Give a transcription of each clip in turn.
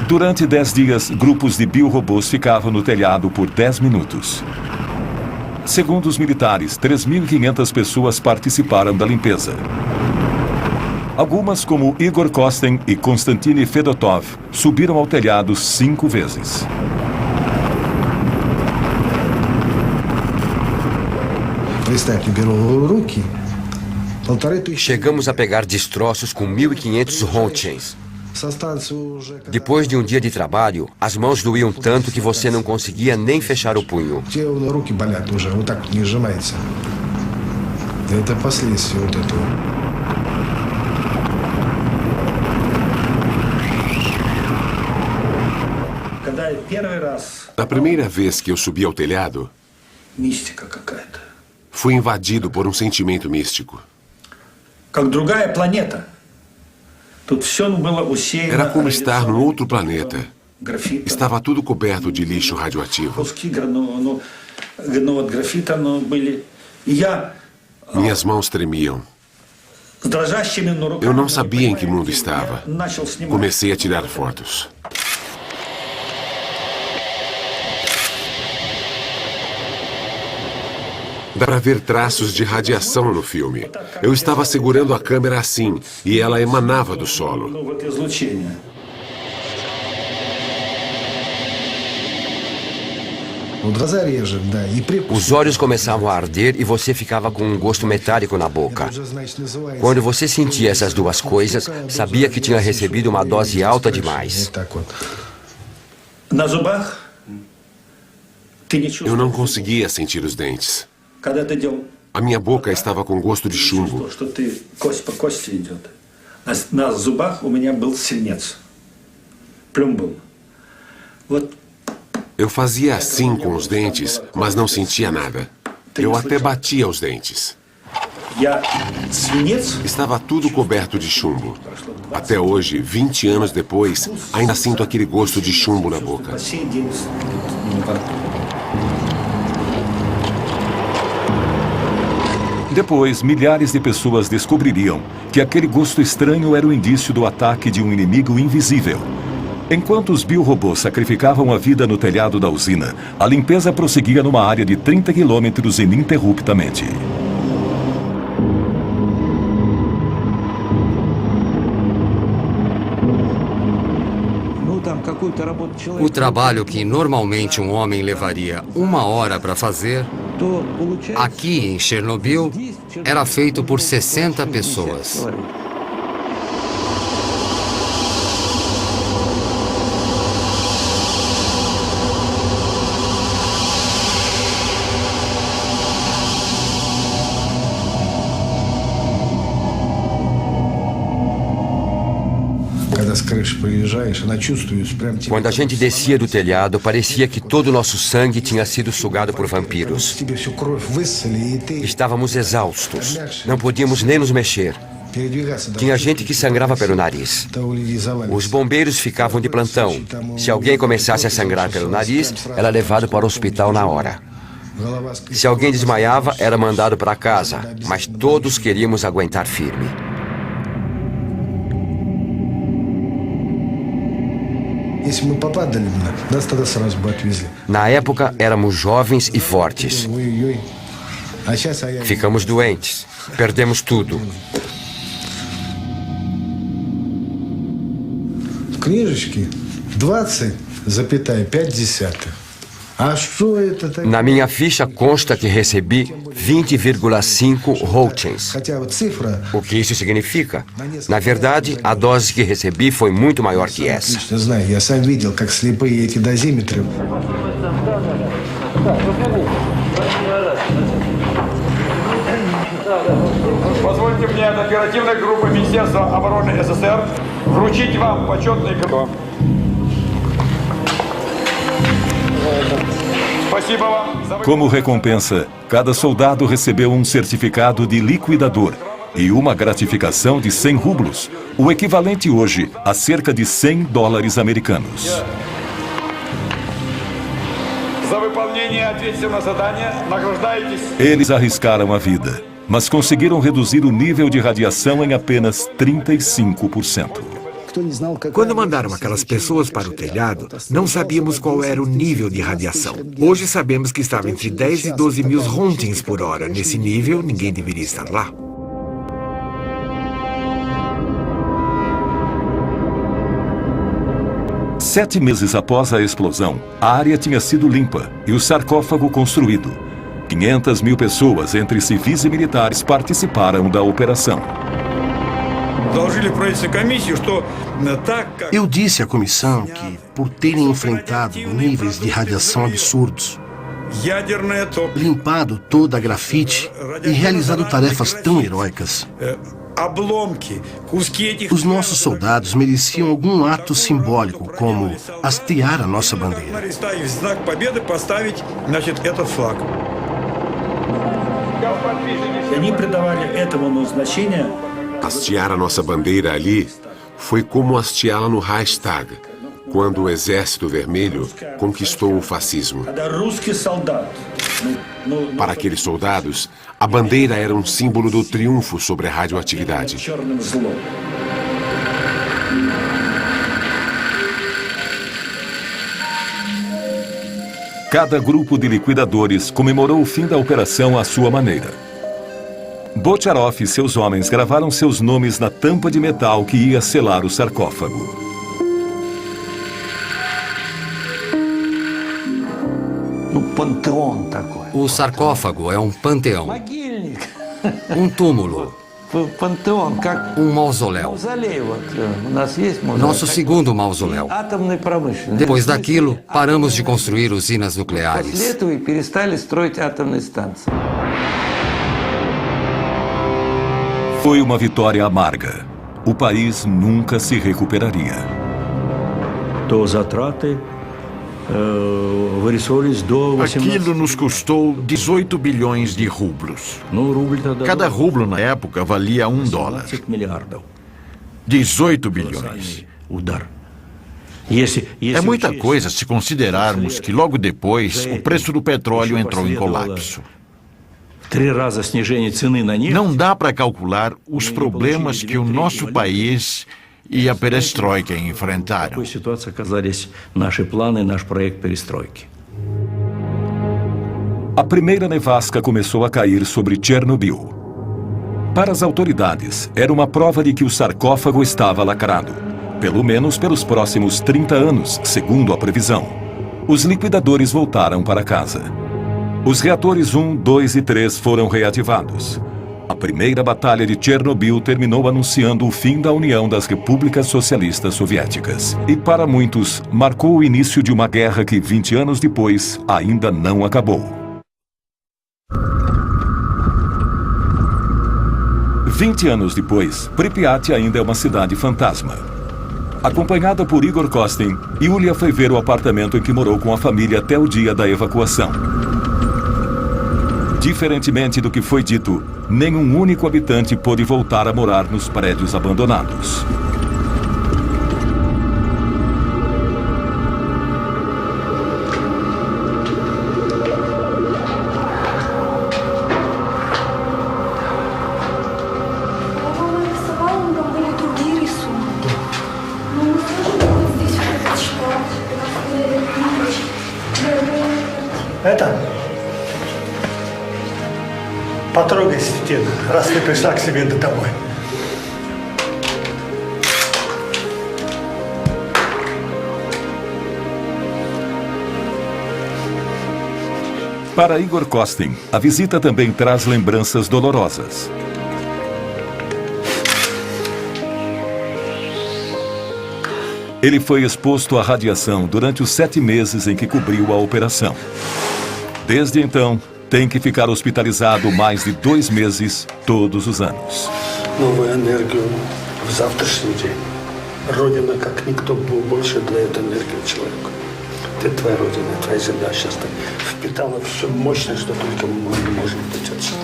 Durante 10 dias, grupos de biorobôs ficavam no telhado por 10 minutos. Segundo os militares, 3.500 pessoas participaram da limpeza. Algumas, como Igor Kosten e Konstantin Fedotov, subiram ao telhado 5 vezes. Chegamos a pegar destroços com 1.500 Roentgens. Depois de um dia de trabalho, as mãos doíam tanto que você não conseguia nem fechar o punho. Na primeira vez que eu subi ao telhado, fui invadido por um sentimento místico. Era como estar num outro planeta. Estava tudo coberto de lixo radioativo. Minhas mãos tremiam. Eu não sabia em que mundo estava. Comecei a tirar fotos. Dá para ver traços de radiação no filme. Eu estava segurando a câmera assim, e ela emanava do solo. Os olhos começavam a arder e você ficava com um gosto metálico na boca. Quando você sentia essas duas coisas, sabia que tinha recebido uma dose alta demais. Eu não conseguia sentir os dentes. A minha boca estava com gosto de chumbo. Eu fazia assim com os dentes, mas não sentia nada. Eu até batia os dentes. Estava tudo coberto de chumbo. Até hoje, 20 anos depois, ainda sinto aquele gosto de chumbo na boca. Depois, milhares de pessoas descobririam que aquele gosto estranho era o indício do ataque de um inimigo invisível. Enquanto os biorobôs sacrificavam a vida no telhado da usina, a limpeza prosseguia numa área de 30 quilômetros ininterruptamente. O trabalho que normalmente um homem levaria 1 hora para fazer, aqui em Chernobyl, era feito por 60 pessoas. Quando a gente descia do telhado, parecia que todo o nosso sangue tinha sido sugado por vampiros. Estávamos exaustos. Não podíamos nem nos mexer. Tinha gente que sangrava pelo nariz. Os bombeiros ficavam de plantão. Se alguém começasse a sangrar pelo nariz, era levado para o hospital na hora. Se alguém desmaiava, era mandado para casa. Mas todos queríamos aguentar firme. Na época, éramos jovens e fortes. Ficamos doentes. Perdemos tudo. Na minha ficha consta que recebi 20,5 Roentgens. O que isso significa? Na verdade, a dose que recebi foi muito maior que essa. Позвольте мне от оперативной группы Министерства обороны СССР вручить вам почетный грамоту. Como recompensa, cada soldado recebeu um certificado de liquidador e uma gratificação de 100 rublos, o equivalente hoje a cerca de 100 dólares americanos. Eles arriscaram a vida, mas conseguiram reduzir o nível de radiação em apenas 35%. Quando mandaram aquelas pessoas para o telhado, não sabíamos qual era o nível de radiação. Hoje sabemos que estava entre 10 e 12 mil rontgens por hora. Nesse nível, ninguém deveria estar lá. Sete meses após a explosão, a área tinha sido limpa e o sarcófago construído. 500 mil pessoas, entre civis e militares, participaram da operação. Eu disse à comissão que, por terem enfrentado níveis de radiação absurdos, limpado toda a grafite e realizado tarefas tão heróicas, os nossos soldados mereciam algum ato simbólico, como hastear a nossa bandeira. Hastear a nossa bandeira ali foi como hasteá-la no Reichstag, quando o Exército Vermelho conquistou o fascismo. Para aqueles soldados, a bandeira era um símbolo do triunfo sobre a radioatividade. Cada grupo de liquidadores comemorou o fim da operação à sua maneira. Botcharov e seus homens gravaram seus nomes na tampa de metal que ia selar o sarcófago. O sarcófago é um panteão, um túmulo, um mausoléu. Nosso segundo mausoléu. Depois daquilo, paramos de construir usinas nucleares. Foi uma vitória amarga. O país nunca se recuperaria. Aquilo nos custou 18 bilhões de rublos. Cada rublo na época valia $1. 18 bilhões. É muita coisa se considerarmos que logo depois o preço do petróleo entrou em colapso. Não dá para calcular os problemas que o nosso país e a perestroika enfrentaram. A primeira nevasca começou a cair sobre Chernobyl. Para as autoridades, era uma prova de que o sarcófago estava lacrado, pelo menos pelos próximos 30 anos, segundo a previsão. Os liquidadores voltaram para casa. Os reatores 1, 2 e 3 foram reativados. A primeira batalha de Chernobyl terminou anunciando o fim da União das Repúblicas Socialistas Soviéticas. E para muitos, marcou o início de uma guerra que, 20 anos depois, ainda não acabou. 20 anos depois, Pripyat ainda é uma cidade fantasma. Acompanhada por Igor Kostin, Yulia foi ver o apartamento em que morou com a família até o dia da evacuação. Diferentemente do que foi dito, nenhum único habitante pôde voltar a morar nos prédios abandonados. Потрогай стену, раз ты пришла к себе домой. Para Igor Kostin, a visita também traz lembranças dolorosas. Ele foi exposto à radiação durante os 7 meses em que cobriu a operação. Desde então, tem que ficar hospitalizado mais de 2 meses todos os anos. Новую энергию в завтрашний день. Родина, как никто, больше дает энергию человеку. Это твоя родина, твоя земля сейчас впитала все мощное, что только мы можем дать отсюда.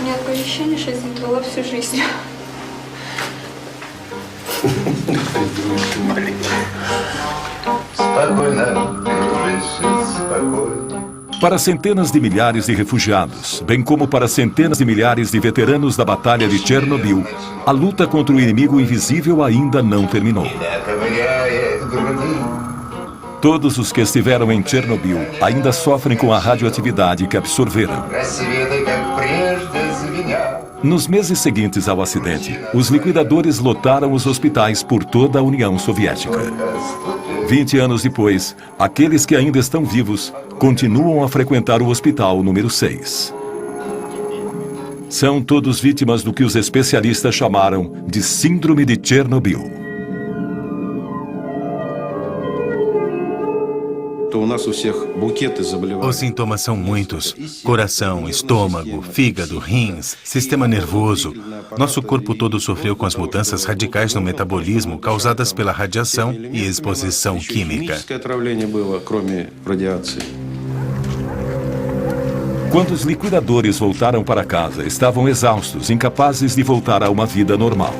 У меня такое ощущение, что я здесь была всю жизнь. Спокойно, дружище, спокойно. Para centenas de milhares de refugiados, bem como para centenas de milhares de veteranos da Batalha de Chernobyl, a luta contra o inimigo invisível ainda não terminou. Todos os que estiveram em Chernobyl ainda sofrem com a radioatividade que absorveram. Nos meses seguintes ao acidente, os liquidadores lotaram os hospitais por toda a União Soviética. 20 anos depois, aqueles que ainda estão vivos continuam a frequentar o hospital número 6. São todos vítimas do que os especialistas chamaram de Síndrome de Chernobyl. Os sintomas são muitos: coração, estômago, fígado, rins, sistema nervoso. Nosso corpo todo sofreu com as mudanças radicais no metabolismo causadas pela radiação e exposição química. Quando os liquidadores voltaram para casa, estavam exaustos, incapazes de voltar a uma vida normal.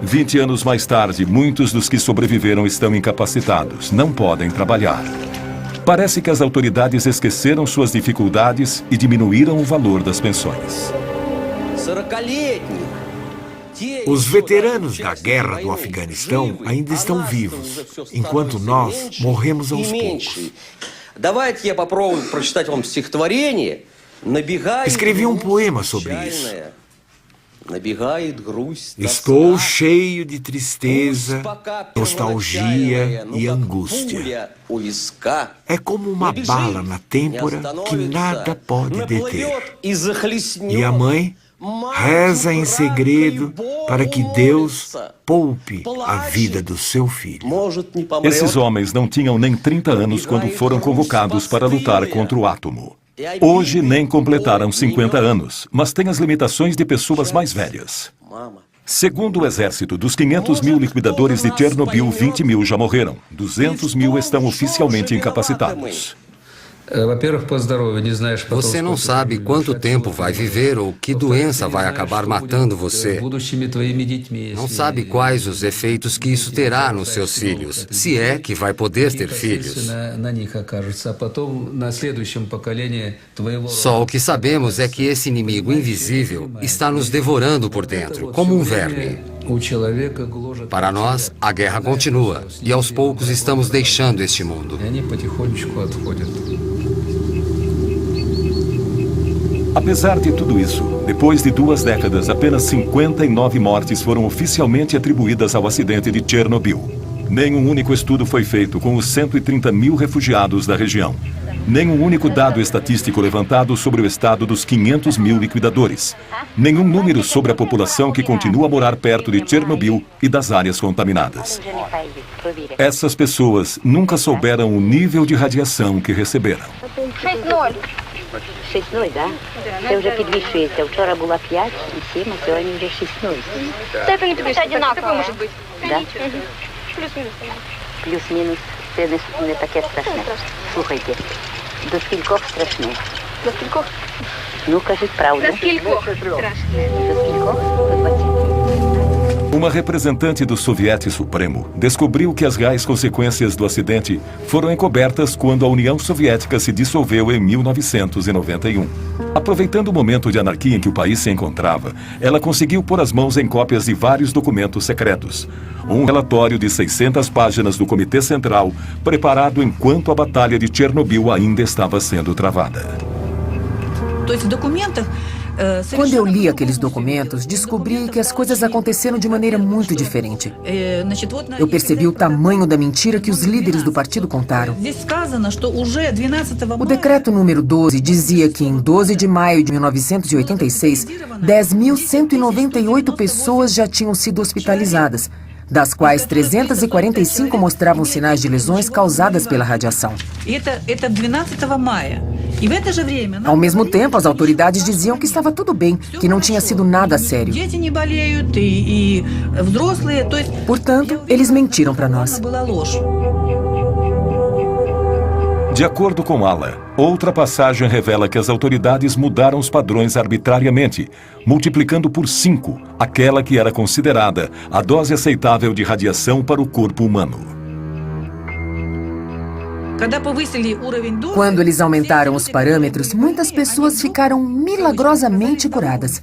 20 anos mais tarde, muitos dos que sobreviveram estão incapacitados, não podem trabalhar. Parece que as autoridades esqueceram suas dificuldades e diminuíram o valor das pensões. Os veteranos da guerra do Afeganistão ainda estão vivos, enquanto nós morremos aos poucos. Escrevi um poema sobre isso. Estou cheio de tristeza, nostalgia e angústia. É como uma bala na têmpora que nada pode deter. E a mãe reza em segredo para que Deus poupe a vida do seu filho. Esses homens não tinham nem 30 anos quando foram convocados para lutar contra o átomo. Hoje nem completaram 50 anos, mas têm as limitações de pessoas mais velhas. Segundo o exército, dos 500 mil liquidadores de Chernobyl, 20 mil já morreram. 200 mil estão oficialmente incapacitados. Você não sabe quanto tempo vai viver ou que doença vai acabar matando você. Não sabe quais os efeitos que isso terá nos seus filhos, se é que vai poder ter filhos. Só o que sabemos é que esse inimigo invisível está nos devorando por dentro, como um verme. Para nós, a guerra continua e aos poucos estamos deixando este mundo. Apesar de tudo isso, depois de 2 décadas, apenas 59 mortes foram oficialmente atribuídas ao acidente de Chernobyl. Nenhum único estudo foi feito com os 130 mil refugiados da região. Nenhum único dado estatístico levantado sobre o estado dos 500 mil liquidadores. Nenhum número sobre a população que continua a morar perto de Chernobyl e das áreas contaminadas. Essas pessoas nunca souberam o nível de radiação que receberam. 6-0, да? Це вже підвищується. Вчора була 5 і 7, а сьогодні вже 6-0. Степені тобі одинаково може бути. Да? Плюс-мінус. Плюс-мінус. Це не таке страшне. Слухайте, до скількох страшне? До скількох? Ну, кажіть правду. До скількох страшне? До скількох? До 20. Uma representante do Soviete Supremo descobriu que as reais consequências do acidente foram encobertas quando a União Soviética se dissolveu em 1991. Aproveitando o momento de anarquia em que o país se encontrava, ela conseguiu pôr as mãos em cópias de vários documentos secretos. Um relatório de 600 páginas do Comitê Central, preparado enquanto a Batalha de Chernobyl ainda estava sendo travada. Quando eu li aqueles documentos, descobri que as coisas aconteceram de maneira muito diferente. Eu percebi o tamanho da mentira que os líderes do partido contaram. O decreto número 12 dizia que em 12 de maio de 1986, 10.198 pessoas já tinham sido hospitalizadas, das quais 345 mostravam sinais de lesões causadas pela radiação. Ao mesmo tempo, as autoridades diziam que estava tudo bem, que não tinha sido nada sério. Portanto, eles mentiram para nós. De acordo com Ala, outra passagem revela que as autoridades mudaram os padrões arbitrariamente, multiplicando por 5 aquela que era considerada a dose aceitável de radiação para o corpo humano. Quando eles aumentaram os parâmetros, muitas pessoas ficaram milagrosamente curadas.